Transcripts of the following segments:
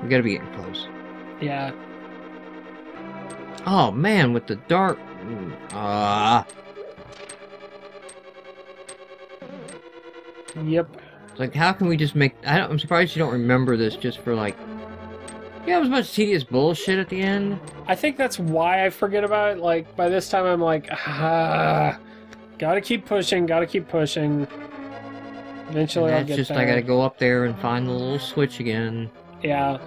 We gotta be getting close. Yeah. Oh man, with the dark. Yep. It's like, how can we just make? I'm surprised you don't remember this. Just for like, yeah, it was much tedious bullshit at the end. I think that's why I forget about it. Like, by this time, I'm like, gotta keep pushing, gotta keep pushing. Eventually, I'll get there. I gotta go up there and find the little switch again. Yeah.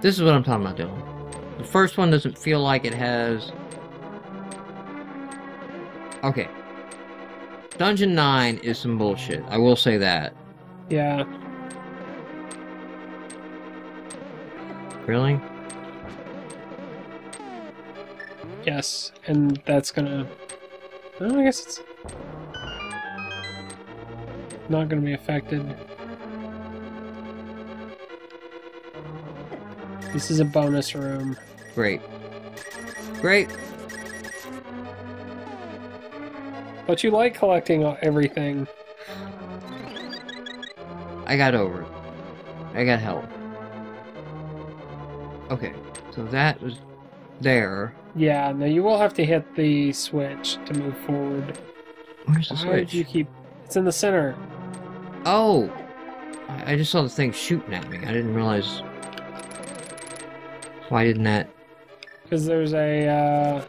This is what I'm talking about, Dylan. The first one doesn't feel like it has. Okay. Dungeon 9 is some bullshit. I will say that. Yeah. Really? Yes, and that's gonna... Well, I guess it's not gonna be affected. This is a bonus room. Great. Great! But you like collecting everything. I got over it. I got help. Okay, so that was there. Yeah, now you will have to hit the switch to move forward. Where's the Why switch? did you keep... It's in the center. Oh! I just saw the thing shooting at me. I didn't realize... Why didn't that... Because there's a,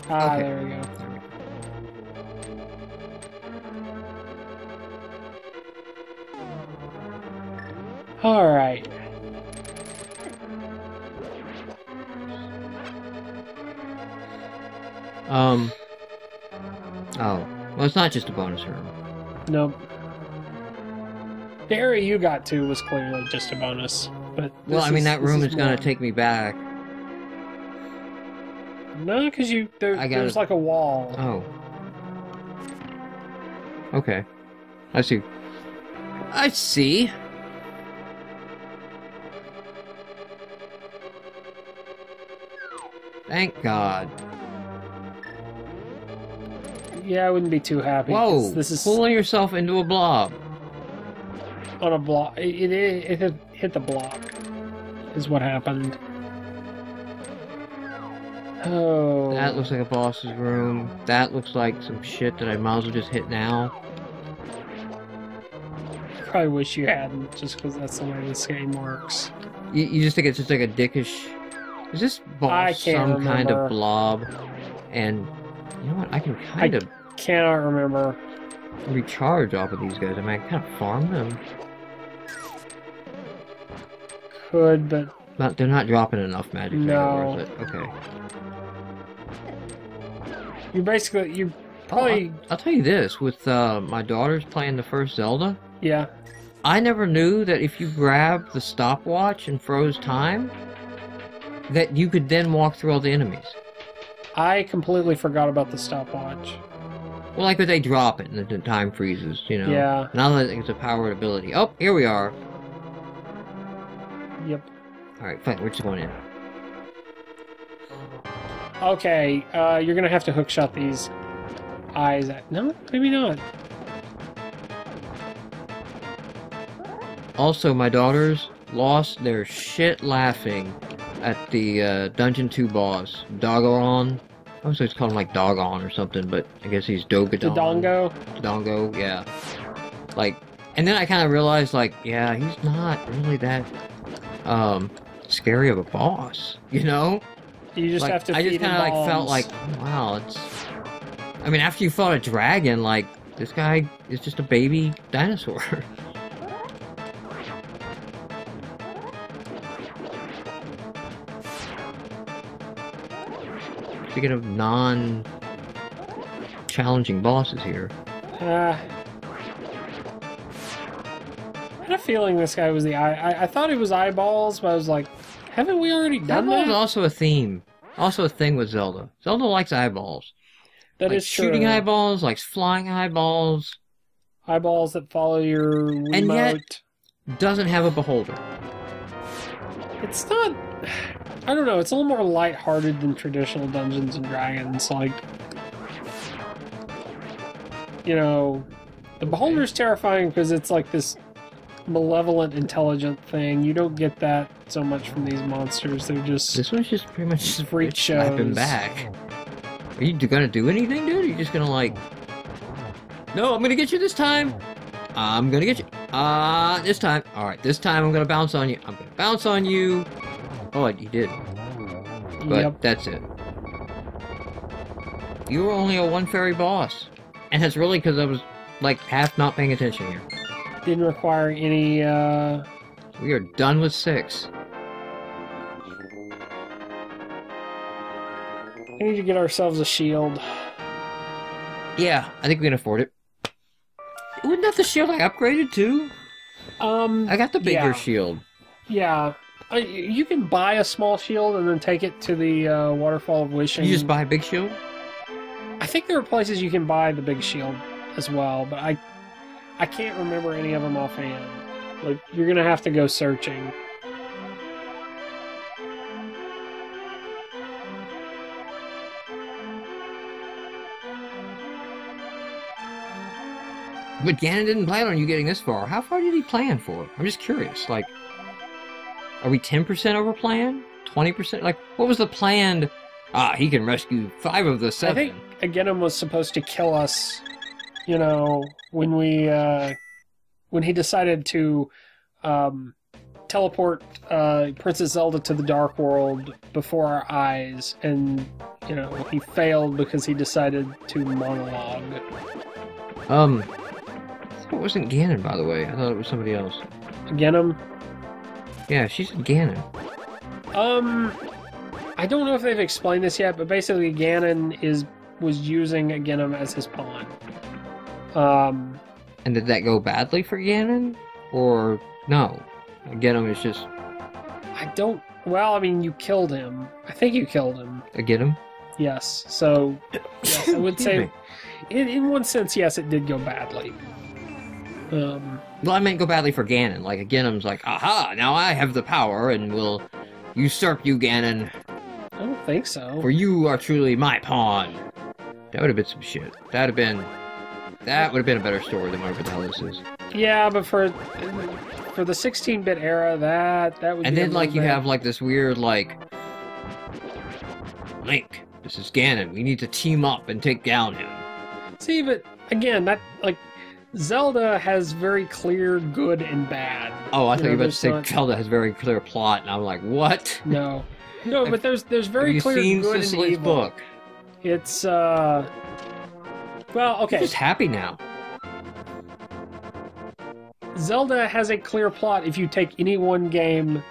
Okay. there we go. Alright. Oh. Well, it's not just a bonus room. Nope. The area you got to was clearly just a bonus. But Well, I mean, that room is gonna more. take me back. No, because there's like a wall. Oh. Okay. I see. I see. Thank God. Yeah, I wouldn't be too happy. Whoa! This is Pulling yourself into a blob. on a block. It hit the block. Is what happened. Oh. That looks like a boss's room. That looks like some shit that I might as well just hit now. Probably wish you hadn't, just because that's the way this game works. You just think it's just like a dickish... Is this I boss can't some kind remember. of blob? And you know what? I can kind of Cannot remember. recharge off of these guys. I mean, I can kind of farm them. Could, but They're not dropping enough magic. No. Worth it. Okay. you probably I'll tell you this. With my daughters playing the first Zelda, yeah. I never knew that if you grab the stopwatch and froze time, that you could then walk through all the enemies. I completely forgot about the stopwatch. Well, like when they drop it and the time freezes, you know. Yeah. Now that it's a powered ability. Oh, here we are. Yep. Alright, fine, we're just going in. Okay, you're gonna have to hookshot these eyes. No, maybe not. Also, my daughters lost their shit laughing at the Dungeon 2 boss, Dogoron. I was always call him like Dogon or something, but I guess he's Dogadon. Dodongo? Dodongo, yeah. Like, and then I kind of realized, like, yeah, he's not really that, scary of a boss, you know? You just Like, have to I feed just him kind of, like, felt bombs. like, wow, it's... I mean, after you fought a dragon, like, this guy is just a baby dinosaur. Speaking of non-challenging bosses here. I had a feeling this guy was the eye. I thought it was eyeballs, but I was like, haven't we already done Eyeballs is that? also a theme. Also a thing with Zelda. Zelda likes eyeballs. That Likes is shooting true. eyeballs, likes flying eyeballs. Eyeballs that follow your Wiimote. And yet- Doesn't have a beholder. It's not... I don't know, it's a little more lighthearted than traditional Dungeons and Dragons. Like, you know, The Beholder's terrifying because it's like this malevolent, intelligent thing. You don't get that so much from these monsters. They're just... This one's just pretty much just freak slapping shows. back. Are you gonna do anything, dude? Are you just gonna like... No, I'm gonna get you this time! I'm gonna get you... this time. Alright, this time I'm gonna bounce on you. I'm gonna bounce on you. Oh, you did. But Yep. that's it. You were only a one fairy boss. And that's really because I was, like, half not paying attention here. Didn't require any, We are done with 6. We need to get ourselves a shield. Yeah, I think we can afford it. Wasn't that the shield I upgraded to? I got the bigger yeah. shield. Yeah. You can buy a small shield and then take it to the Waterfall of Wishing. You just buy a big shield? I think there are places you can buy the big shield as well, but I can't remember any of them offhand. Like, you're gonna have to go searching. But Ganon didn't plan on you getting this far. How far did he plan for? I'm just curious. Like, are we 10% over plan? 20%? Like, what was the planned... he can rescue 5 of the 7. I think Aghanim was supposed to kill us, you know, when we, when he decided to, teleport, Princess Zelda to the Dark World before our eyes, and, you know, he failed because he decided to monologue. It wasn't Ganon, by the way. I thought it was somebody else. Aghanim? Yeah, she said Ganon. I don't know if they've explained this yet, but basically Ganon was using Aghanim as his pawn. And did that go badly for Ganon? Or no? Ganon is just... Well, I mean, you killed him. I think you killed him. Ganon? Yes, so... Yes, I would say... In one sense, yes, it did go badly. Well, I meant go badly for Ganon. Like, Ganon's like, aha, now I have the power and will usurp you, Ganon. I don't think so. For you are truly my pawn. That would have been some shit. That would have been a better story than whatever the hell this is. Yeah, but for the 16-bit era, that would. And be then like you have like this weird like, Link, this is Ganon. We need to team up and take down him. See, but again, that like Zelda has very clear good and bad. Oh, I thought you were about to say not... Zelda has very clear plot, and I'm like, what? No, but there's very have clear you seen good Cicely's and evil. book? It's well, okay. I'm just happy now. Zelda has a clear plot if you take any one game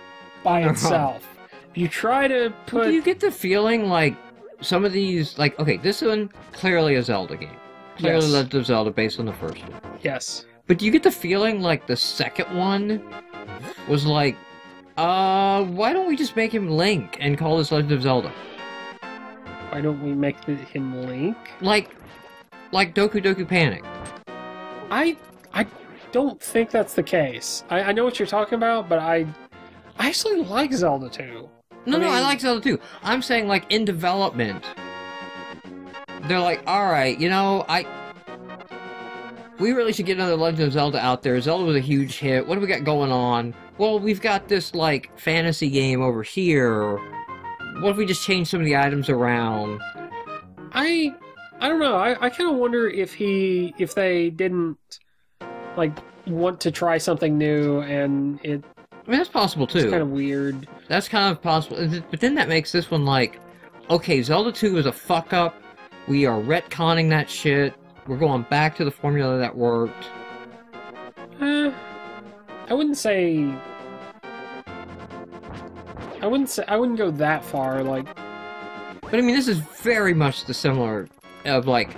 by itself. If you try to put... Do you get the feeling like some of these, like, okay, this one, clearly a Zelda game. Clearly Yes. Legend of Zelda based on the first one. Yes. But do you get the feeling like the second one was like, why don't we just make him Link and call this Legend of Zelda? Why don't we make him Link? Like Doku Doku Panic. I don't think that's the case. I know what you're talking about, but I actually like Zelda 2. No, I like Zelda 2. I'm saying, like, in development, they're like, alright, you know, we really should get another Legend of Zelda out there. Zelda was a huge hit. What do we got going on? Well, we've got this, like, fantasy game over here. What if we just change some of the items around? I don't know. I kind of wonder if they didn't, like, want to try something new, and I mean, that's possible, too. It's kind of weird. That's kind of possible. But then that makes this one like, okay, Zelda 2 is a fuck-up. We are retconning that shit. We're going back to the formula that worked. I wouldn't say... I wouldn't go that far, like... But I mean, this is very much the similar of, like,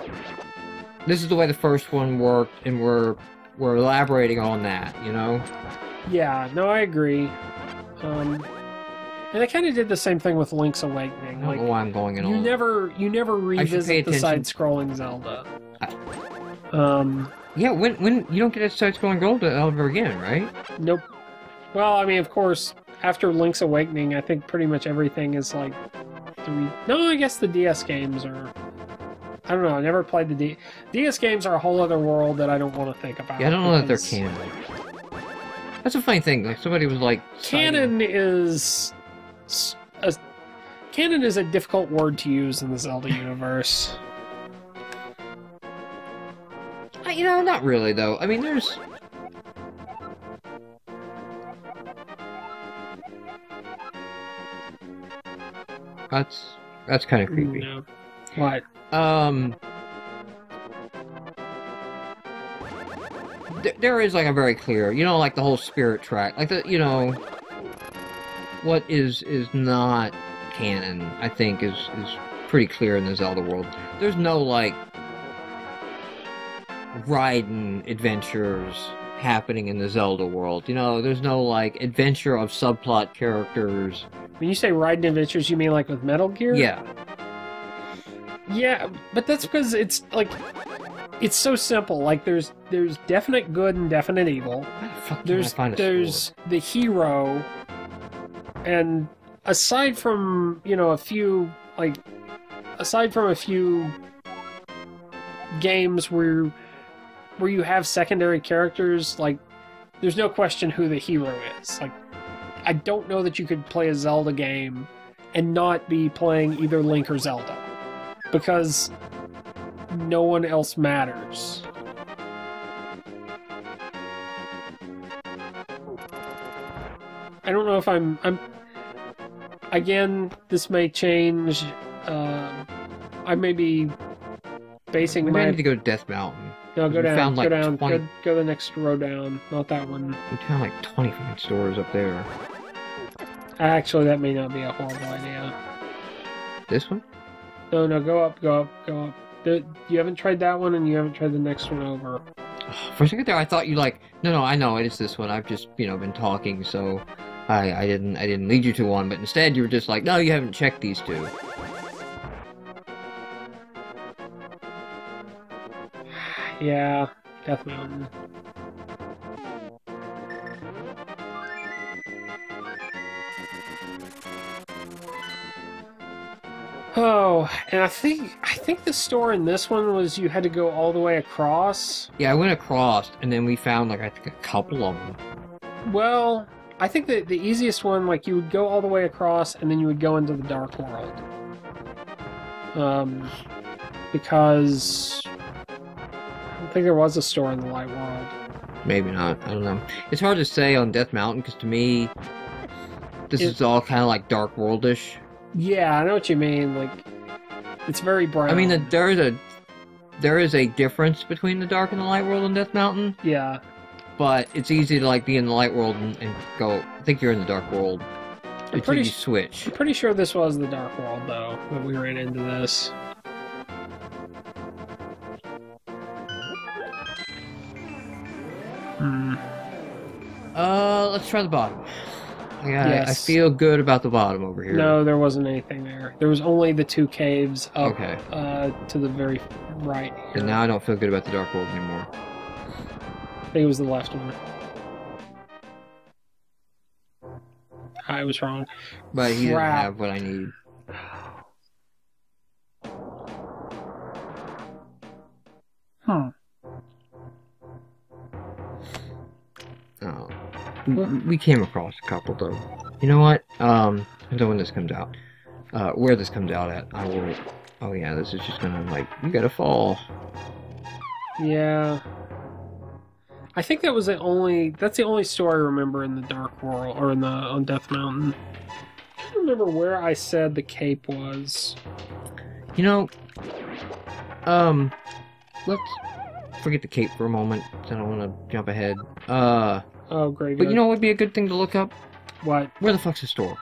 this is the way the first one worked, and we're elaborating on that, you know? Yeah, no, I agree. And they kind of did the same thing with Link's Awakening. I don't know why I'm going in you on. never revisit the side-scrolling Zelda. Yeah, when you don't get a side-scrolling Zelda ever again, right? Nope. Well, I mean, of course, after Link's Awakening, I think pretty much everything is like 3. No, I guess the DS games are I don't know. I never played the DS games are a whole other world that I don't want to think about. Yeah, I don't know that they're canon. That's a funny thing. Like somebody was like, canon is canon is a difficult word to use in the Zelda universe. You know, not really though. I mean, there's. That's kind of creepy. No. What? There is like a very clear, you know, like the whole spirit track, like the, you know, what is not canon, I think is pretty clear in the Zelda world. There's no like Raiden adventures happening in the Zelda world. You know, there's no like adventure of subplot characters. When you say Raiden adventures, you mean like with Metal Gear? Yeah. Yeah, but that's because it's like it's so simple. Like there's definite good and definite evil. There's the hero, and aside from a few games where you have secondary characters, like there's no question who the hero is. Like I don't know that you could play a Zelda game and not be playing either Link or Zelda, because no one else matters. I don't know if I'm again, this may change. I may be basing my... We need to go to Death Mountain. No, go down. Found, like, go down. 20... Go the next row down. Not that one. We found like 20 fucking stores up there. Actually, that may not be a horrible idea. This one? No, go up, go up, go up. You haven't tried that one, and you haven't tried the next one over. For a second there, I thought you like... No, I know, it is this one. I've just, been talking, so... I didn't lead you to one, but instead you were just like, no, you haven't checked these two. Yeah, Death Mountain. Oh, and I think the store in this one was you had to go all the way across. Yeah, I went across, and then we found like I think a couple of them. Well, I think that the easiest one, like you would go all the way across, and then you would go into the Dark World. Because I don't think there was a store in the Light World. Maybe not. I don't know. It's hard to say on Death Mountain because to me, this is all kind of like Dark World-ish. Yeah, I know what you mean. Like, it's very brown. I mean, there is a difference between the Dark and the Light World in Death Mountain. Yeah. But it's easy to like be in the Light World and go. I think you're in the Dark World. Until you switch. I'm pretty sure this was the Dark World though that we ran into this. Let's try the bottom. Yes. I feel good about the bottom over here. No, there wasn't anything there. There was only the two caves up to the very right here. And now I don't feel good about the Dark World anymore. I think it was the left one. I was wrong. But he didn't have what I need. Huh. Oh. We came across a couple, though. You know what? I don't know when this comes out. Where this comes out at, I will... Oh, yeah, this is just gonna, like, you gotta fall. Yeah. I think that was that's the only store I remember in the Dark World, or on Death Mountain. I don't remember where I said the cape was. You know, let's forget the cape for a moment, I don't want to jump ahead. Oh, great. But you know what would be a good thing to look up? What? Where the fuck's the store?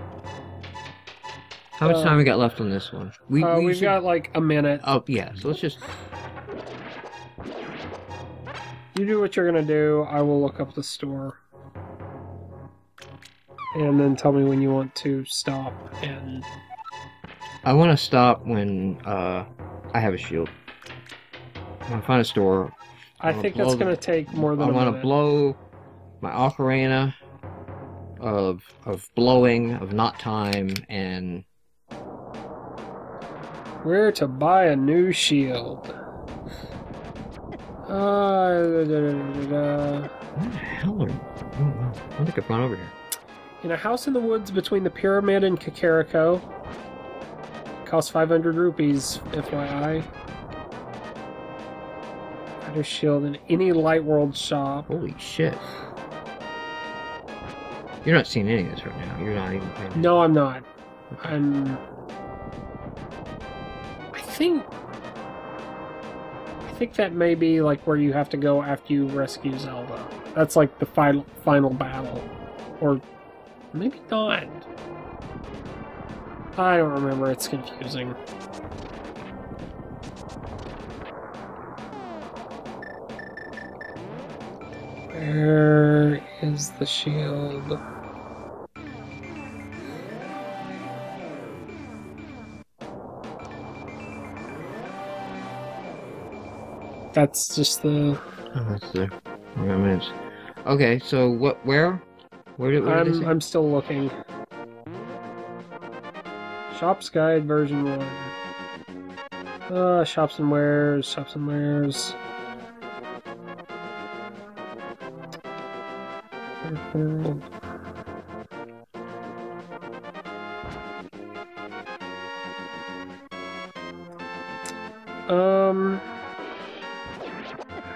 How much time we got left on this one? We've got like a minute. Oh, yeah, so let's just... You do what you're gonna do, I will look up the store. And then tell me when you want to stop, and... I want to stop when, I have a shield. I want to find a store. I think that's gonna take more than a minute. I want to blow my ocarina of blowing, of not time, and Where to buy a new shield? What the hell are... I think I've gone over here. In a house in the woods between the pyramid and Kakariko. Costs 500 rupees, FYI. Fighter shield in any Light World shop. Holy shit. You're not seeing any of this right now. You're not even playing. No, I'm not. Okay. I think that may be like where you have to go after you rescue Zelda. That's like the final battle. Or maybe not. I don't remember, it's confusing. Where is the shield? That's just the... Oh, that's the... minutes. Okay, so what, where? Where did they say? I'm still looking. Shops Guide version 1. Shops and wares, shops and wares.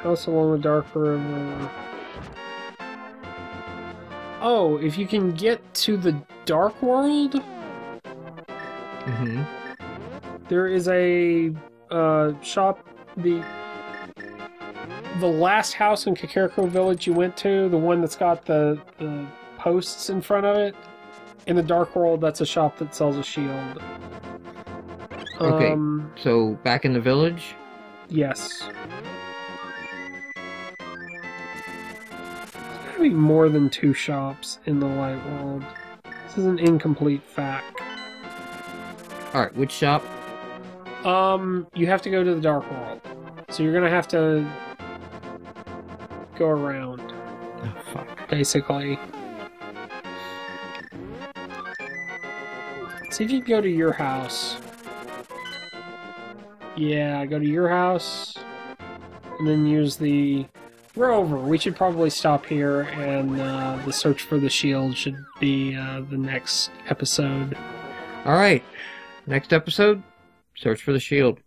House along the Dark River. Oh, if you can get to the Dark World? Mm-hmm. There is a shop, the last house in Kakariko Village you went to, the one that's got the posts in front of it. In the Dark World, that's a shop that sells a shield. Okay, so back in the village? Yes. There's gotta be more than 2 shops in the Light World. This is an incomplete fact. Alright, which shop? You have to go to the Dark World. So you're gonna have to go around. Oh, fuck. Basically. See if you can go to your house. Yeah, go to your house. And then use the rover. We should probably stop here, and the search for the shield should be the next episode. Alright, next episode, search for the shield.